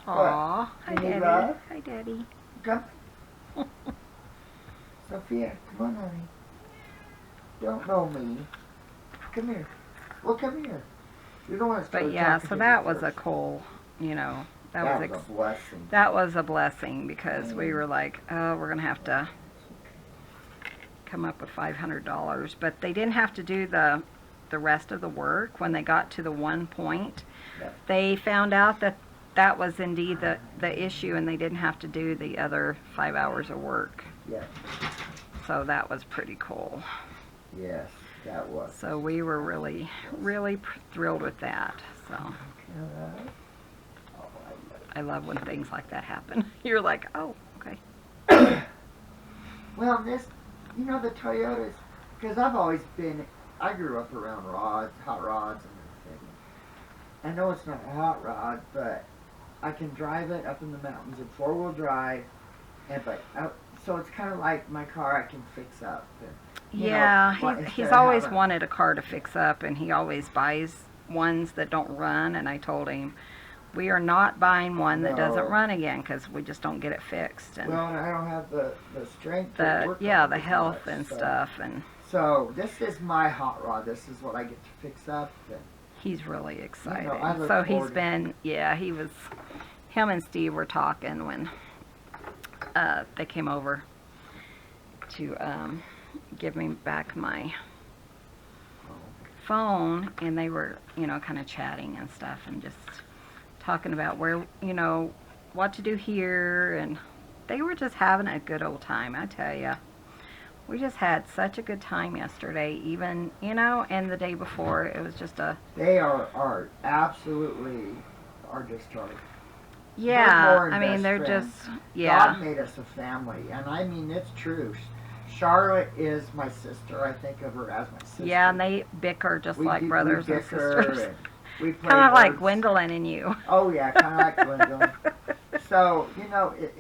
Speaker 1: Aw. Hi,
Speaker 2: You need
Speaker 1: Daddy.
Speaker 2: love?
Speaker 1: Hi, Daddy.
Speaker 2: Come. Sophia, come on, honey. Don't know me. Come here. Well, come here. You don't want to start
Speaker 1: But yeah,
Speaker 2: talking
Speaker 1: so
Speaker 2: to
Speaker 1: that
Speaker 2: me
Speaker 1: was a
Speaker 2: first.
Speaker 1: cool, that was
Speaker 2: a blessing.
Speaker 1: that was a blessing because we were like, oh, we're going to have to come up with $500. But they didn't have to do the rest of the work. When they got to the one point,
Speaker 2: Yep.
Speaker 1: they found out that that was indeed the issue, and they didn't have to do the other 5 hours of work.
Speaker 2: Yeah.
Speaker 1: So that was pretty cool.
Speaker 2: Yes, that was.
Speaker 1: So we were really, really thrilled with that. So
Speaker 2: Alright. Oh,
Speaker 1: I love when things like that happen. You're like, oh, okay.
Speaker 2: Well, the Toyotas, because I grew up around hot rods and everything. I know it's not a hot rod, but I can drive it up in the mountains in 4-wheel drive, so it's kind of like my car I can fix up.
Speaker 1: He's always wanted a car to fix up, and he always buys ones that don't run, and I told him, we are not buying one that doesn't run again, because we just don't get it fixed. And
Speaker 2: well, and I don't have the strength to work on it
Speaker 1: the
Speaker 2: as
Speaker 1: health
Speaker 2: much,
Speaker 1: and
Speaker 2: so.
Speaker 1: stuff, and
Speaker 2: So this is my hot rod. This is what I get to fix up. And
Speaker 1: he's really excited.
Speaker 2: I look
Speaker 1: So he's
Speaker 2: forward to
Speaker 1: been, him and Steve were talking when they came over to give me back my phone, and they were, kind of chatting and stuff, and just talking about where, what to do here, and they were just having a good old time, I tell you. We just had such a good time yesterday, even, and the day before. It was just
Speaker 2: they are absolutely just our.
Speaker 1: Yeah,
Speaker 2: more
Speaker 1: I mean,
Speaker 2: best
Speaker 1: they're
Speaker 2: friends.
Speaker 1: just, yeah.
Speaker 2: God made us a family, and I mean, it's true. Charlotte is my sister. I think of her as my sister.
Speaker 1: Yeah, and they bicker just like brothers and sisters.
Speaker 2: And we play
Speaker 1: Kind of like
Speaker 2: words.
Speaker 1: Gwendolyn and you.
Speaker 2: Oh, yeah, kind of like Gwendolyn. So,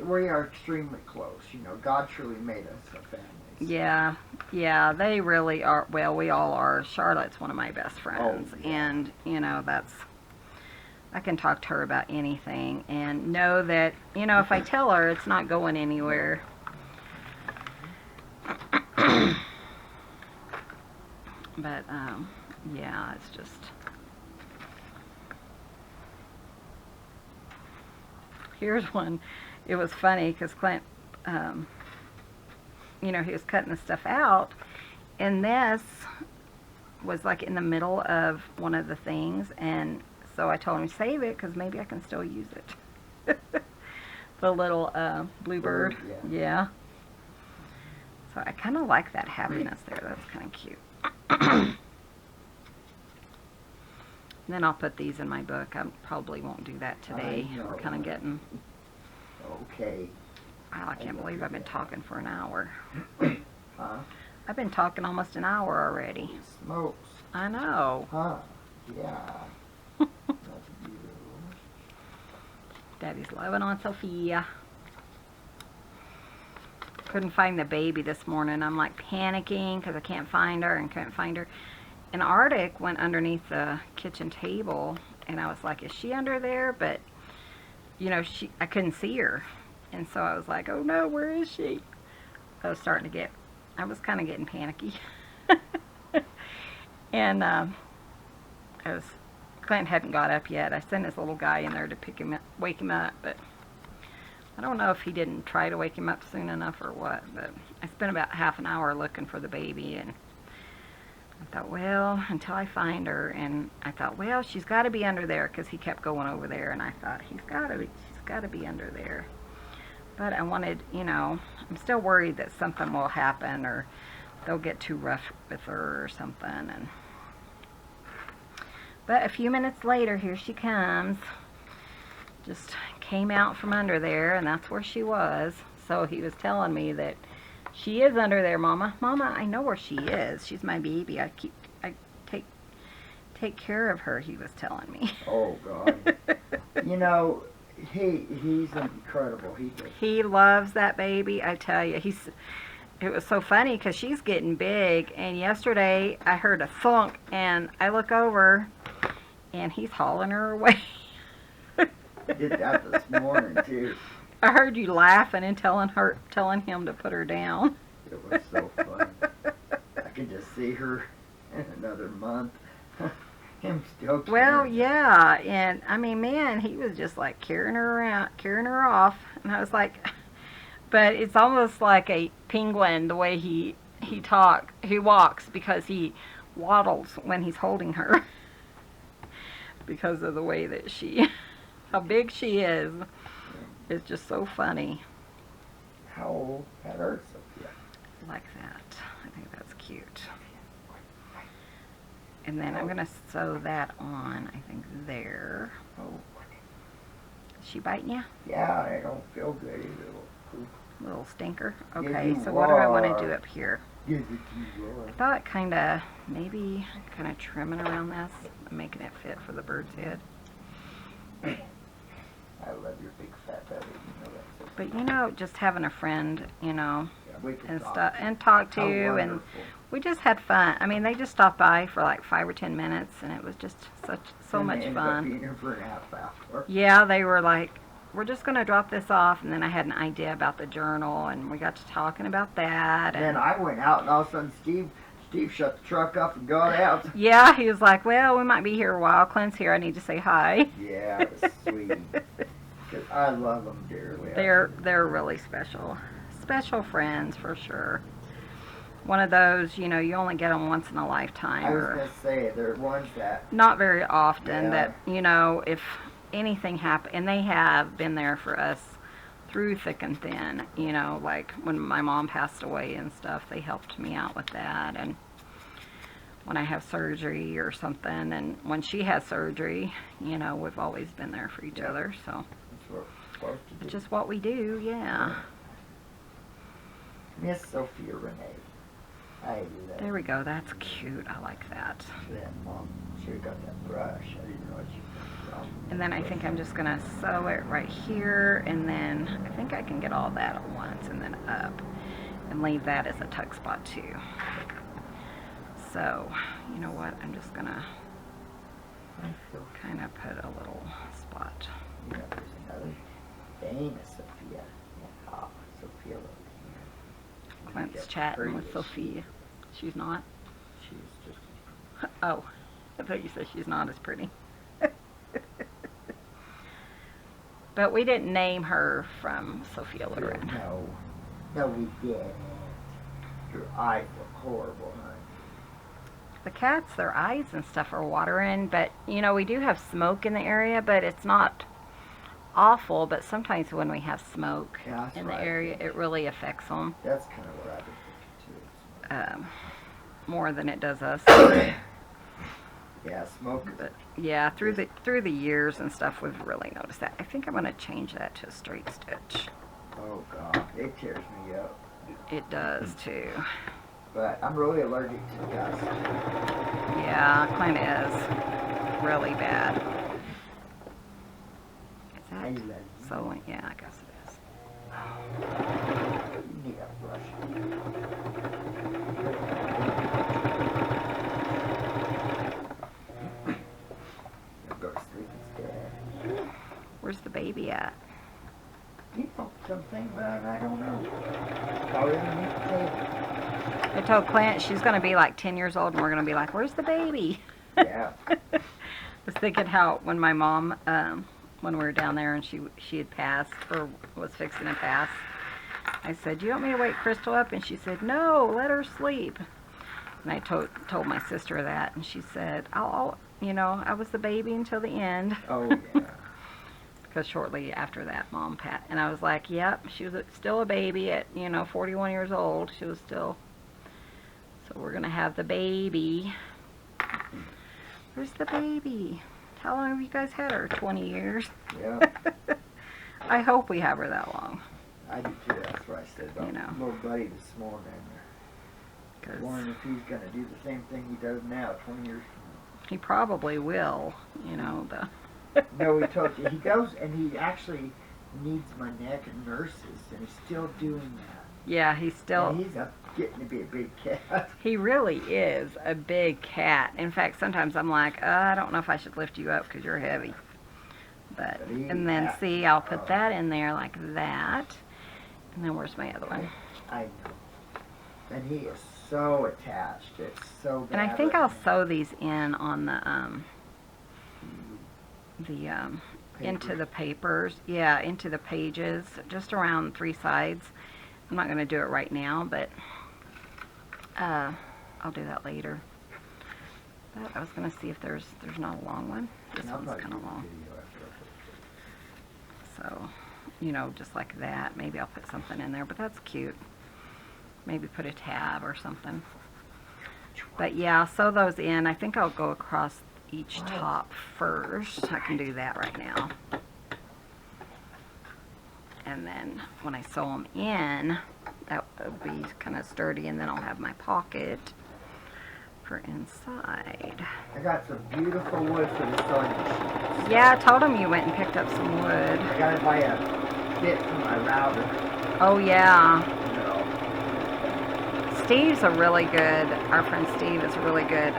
Speaker 2: we are extremely close. God truly made us a family.
Speaker 1: Yeah, they really are. Well, we all are. Charlotte's one of my best friends.
Speaker 2: Oh, yeah.
Speaker 1: And, I can talk to her about anything and know that, if I tell her, it's not going anywhere. But, yeah, it's just... Here's one. It was funny because Clint, he was cutting the stuff out, and this was like in the middle of one of the things, and so I told him save it because maybe I can still use it. The little bluebird. Yeah. So I kind of like that happiness there. That's kind of cute. Then I'll put these in my book. I probably won't do that today.
Speaker 2: I know.
Speaker 1: We're kind of getting...
Speaker 2: Okay.
Speaker 1: Wow, I can't believe I've been talking for an hour.
Speaker 2: Huh?
Speaker 1: I've been talking almost an hour already.
Speaker 2: Smokes.
Speaker 1: I know.
Speaker 2: Huh? Yeah. That's beautiful.
Speaker 1: Daddy's loving on Sophia. Couldn't find the baby this morning. I'm like panicking because I can't find her and couldn't find her. And Arctic went underneath the kitchen table, and I was like, is she under there? But, I couldn't see her. And so I was like, oh no, where is she? I was kind of getting panicky. And Clint hadn't got up yet. I sent his little guy in there to wake him up, but I don't know if he didn't try to wake him up soon enough or what. But I spent about half an hour looking for the baby, and I thought, well, until I find her, and I thought, well, she's got to be under there, because he kept going over there, and I thought, she's got to be under there. But I wanted, I'm still worried that something will happen, or they'll get too rough with her or something. But a few minutes later, here she comes. Just came out from under there, and that's where she was. So he was telling me that she is under there, Mama. Mama, I know where she is. She's my baby. I take care of her, he was telling me.
Speaker 2: Oh, God. He's incredible.
Speaker 1: He loves that baby, I tell you. it was so funny because she's getting big. And yesterday I heard a thunk, and I look over, and he's hauling her away.
Speaker 2: Did that this morning too.
Speaker 1: I heard you laughing and telling him to put her down.
Speaker 2: It was so fun. I can just see her in another month. Him still carrying
Speaker 1: Well,
Speaker 2: her.
Speaker 1: yeah, and I mean, man, he was just like carrying her around, carrying her off, and I was like, but it's almost like a penguin the way he walks, because he waddles when he's holding her because of the way that how big she is. It's just so funny.
Speaker 2: How old had her, Sophia?
Speaker 1: Like that. I think that's cute. And then I'm gonna sew that on, I think, there.
Speaker 2: Oh,
Speaker 1: Is she biting you?
Speaker 2: yeah, I don't feel good either.
Speaker 1: Little stinker.
Speaker 2: Yeah,
Speaker 1: Okay,
Speaker 2: you
Speaker 1: so what do I want
Speaker 2: are.
Speaker 1: to do up here?
Speaker 2: Give it to you,
Speaker 1: I thought maybe kind of trimming around this and making it fit for the bird's head.
Speaker 2: I love your big fat belly. You know that. Sophia.
Speaker 1: But you know, just having a friend, you know,
Speaker 2: Yeah, we can
Speaker 1: and
Speaker 2: talk.
Speaker 1: stuff, and talk to,
Speaker 2: How
Speaker 1: and
Speaker 2: wonderful.
Speaker 1: we just had fun. I mean, they just stopped by for like 5 or 10 minutes, and it was just so
Speaker 2: And
Speaker 1: much
Speaker 2: they ended up
Speaker 1: fun.
Speaker 2: being here for an half hour.
Speaker 1: Yeah, they were like, we're just going to drop this off, and then I had an idea about the journal, and we got to talking about that.
Speaker 2: And then I went out, and all of a sudden Steve shut the truck up and got out.
Speaker 1: Yeah, he was like, well, we might be here a while. Clint's here. I need to say hi.
Speaker 2: Yeah, it was sweet. 'Cause I love them dearly.
Speaker 1: They're really special. Special friends, for sure. One of those, you know, you only get them once in a lifetime.
Speaker 2: I was
Speaker 1: Or
Speaker 2: going to say, there are ones that,
Speaker 1: not very often
Speaker 2: Yeah.
Speaker 1: that, you know, if anything happened, and they have been there for us through thick and thin, you know, like when my mom passed away and stuff, they helped me out with that. And when I have surgery or something, and when she has surgery, you know, we've always been there for each
Speaker 2: Yeah.
Speaker 1: other. So
Speaker 2: that's what we're supposed to do.
Speaker 1: it's just what we do, yeah.
Speaker 2: Miss Sophia Renee. I love
Speaker 1: There we go. That's cute. I like that.
Speaker 2: that. Mom should have got that brush. I didn't realize you could brush.
Speaker 1: And then I think I'm just going to sew it right here, and then I think I can get all that at once and then up and leave that as a tuck spot too. So, you know what? I'm just going to
Speaker 2: I feel
Speaker 1: kind of put a little spot.
Speaker 2: you know, there's another famous Sophia. Yeah, Sophia over here.
Speaker 1: Clint's
Speaker 2: Look at
Speaker 1: chatting with
Speaker 2: pretty
Speaker 1: Sophia. She's not?
Speaker 2: She's just
Speaker 1: Oh, I thought you said she's not as pretty. But we didn't name her from Sophia Loren.
Speaker 2: No, we didn't. Your eyes look horrible, honey.
Speaker 1: The cats, their eyes and stuff are watering, but you know, we do have smoke in the area, but it's not awful. But sometimes when we have smoke
Speaker 2: Yeah, that's
Speaker 1: in
Speaker 2: right.
Speaker 1: the area, it really affects them
Speaker 2: That's kind of what I've been thinking too.
Speaker 1: more than it does us.
Speaker 2: Yeah, smoke.
Speaker 1: But yeah, through the years and stuff, we've really noticed that. I think I'm going to change that to a straight stitch.
Speaker 2: Oh God, it tears me up.
Speaker 1: It does too.
Speaker 2: But I'm really allergic to dust.
Speaker 1: Yeah, Clint is really bad. Is
Speaker 2: I
Speaker 1: that
Speaker 2: love you.
Speaker 1: so? Yeah, I guess it is.
Speaker 2: You need a brush. You'll go to sleep instead.
Speaker 1: Where's the baby at?
Speaker 2: You know something, but I don't know. Probably underneath the table.
Speaker 1: I told Clint she's going to be like 10 years old, and we're going to be like, where's the baby?
Speaker 2: Yeah.
Speaker 1: I was thinking how when my mom, when we were down there and she had passed, or was fixing to pass, I said, do you want me to wake Crystal up? And she said, no, let her sleep. And I told my sister that, and she said, you know, I was the baby until the end.
Speaker 2: Oh yeah.
Speaker 1: Because shortly after that, Mom passed. And I was like, yep, she was still a baby at, 41 years old. She was still. So we're going to have the baby. Where's the baby? How long have you guys had her? 20 years?
Speaker 2: Yeah.
Speaker 1: I hope we have her that long.
Speaker 2: I do too. That's what I said about
Speaker 1: You know.
Speaker 2: little buddy this morning.
Speaker 1: 'Cause
Speaker 2: Wondering if he's going to do the same thing he does now 20 years from
Speaker 1: he probably will, the...
Speaker 2: No, he told you. He goes and he actually needs my neck and nurses, and he's still doing that.
Speaker 1: Yeah, he's still...
Speaker 2: Yeah, he's getting to be a big cat.
Speaker 1: He really is a big cat. In fact, sometimes I'm like, I don't know if I should lift you up because you're heavy. But, and then see, I'll put that in there like that. And then where's my other one?
Speaker 2: I know. And he is so attached. It's so bad.
Speaker 1: And I think I'll sew these in on the into the papers. Yeah, into the pages, just around 3 sides. I'm not going to do it right now, but I'll do that later. But I was going to see if there's not a long one. This one's kind of long. So, you know, just like that. Maybe I'll put something in there, but that's cute. Maybe put a tab or something. But yeah, I'll sew those in. I think I'll go across each top first. I can do that right now. And then when I sew them in, that will be kind of sturdy, and then I'll have my pocket for inside.
Speaker 2: I got some beautiful wood for the sewing machine.
Speaker 1: Yeah, I told him you went and picked up some wood.
Speaker 2: I gotta buy a bit for my router.
Speaker 1: Oh yeah.
Speaker 2: No.
Speaker 1: Steve's a really good, our friend Steve is a really good,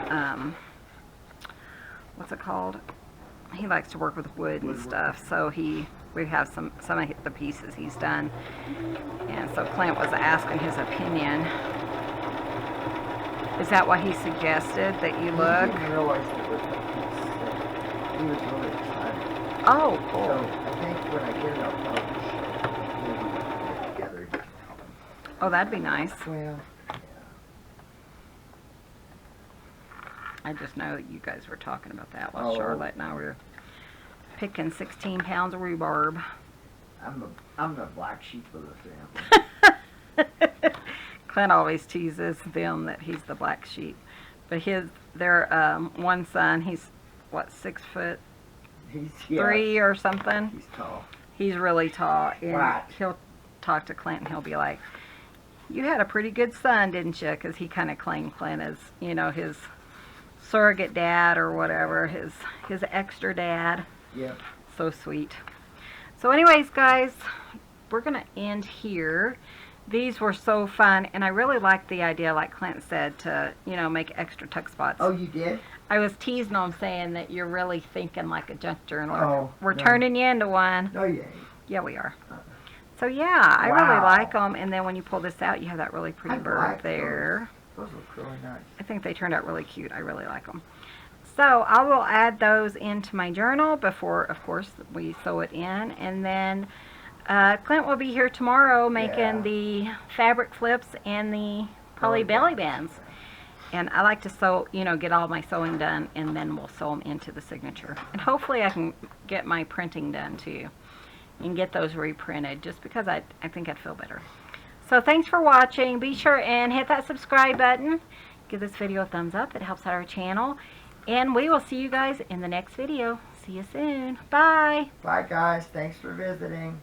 Speaker 1: what's it called? He likes to work with wood and stuff, so we have some of the pieces he's done. And so Clint was asking his opinion. Is that what he suggested, that you look?
Speaker 2: I didn't realize it was a piece. He was really excited.
Speaker 1: Oh, cool.
Speaker 2: So I think when I get it, I'll publish it. Maybe we can get it together. You can tell him.
Speaker 1: Oh, that'd be nice.
Speaker 2: Well,
Speaker 1: I just know that you guys were talking about that while Charlotte and I were picking 16 pounds of rhubarb.
Speaker 2: I'm the black sheep of the family.
Speaker 1: Clint always teases them that he's the black sheep. But their one son, he's what, 6 foot
Speaker 2: He's
Speaker 1: 3 or something?
Speaker 2: He's tall.
Speaker 1: He's really tall. And
Speaker 2: right.
Speaker 1: He'll talk to Clint and he'll be like, you had a pretty good son, didn't you? Because he kind of claimed Clint as, you know, his surrogate dad or whatever, his extra dad.
Speaker 2: Yep.
Speaker 1: So sweet. So anyways, guys, we're going to end here. These were so fun, and I really liked the idea, like Clint said, to, you know, make extra tuck spots.
Speaker 2: Oh, you did?
Speaker 1: I was teasing him saying that you're really thinking like a junk journal.
Speaker 2: Oh,
Speaker 1: we're
Speaker 2: no.
Speaker 1: turning you into one.
Speaker 2: No, you ain't.
Speaker 1: Yeah, we are. So yeah, I really like them. And then when you pull this out, you have that really pretty bird there.
Speaker 2: Those look really nice.
Speaker 1: I think they turned out really cute. I really like them. So I will add those into my journal before, of course, we sew it in. And then Clint will be here tomorrow making the fabric flips and the poly belly bands. And I like to sew, you know, get all my sewing done, and then we'll sew them into the signature. And hopefully I can get my printing done too and get those reprinted, just because I think I'd feel better. So thanks for watching. Be sure and hit that subscribe button. Give this video a thumbs up. It helps out our channel. And we will see you guys in the next video. See you soon. Bye.
Speaker 2: Bye, guys. Thanks for visiting.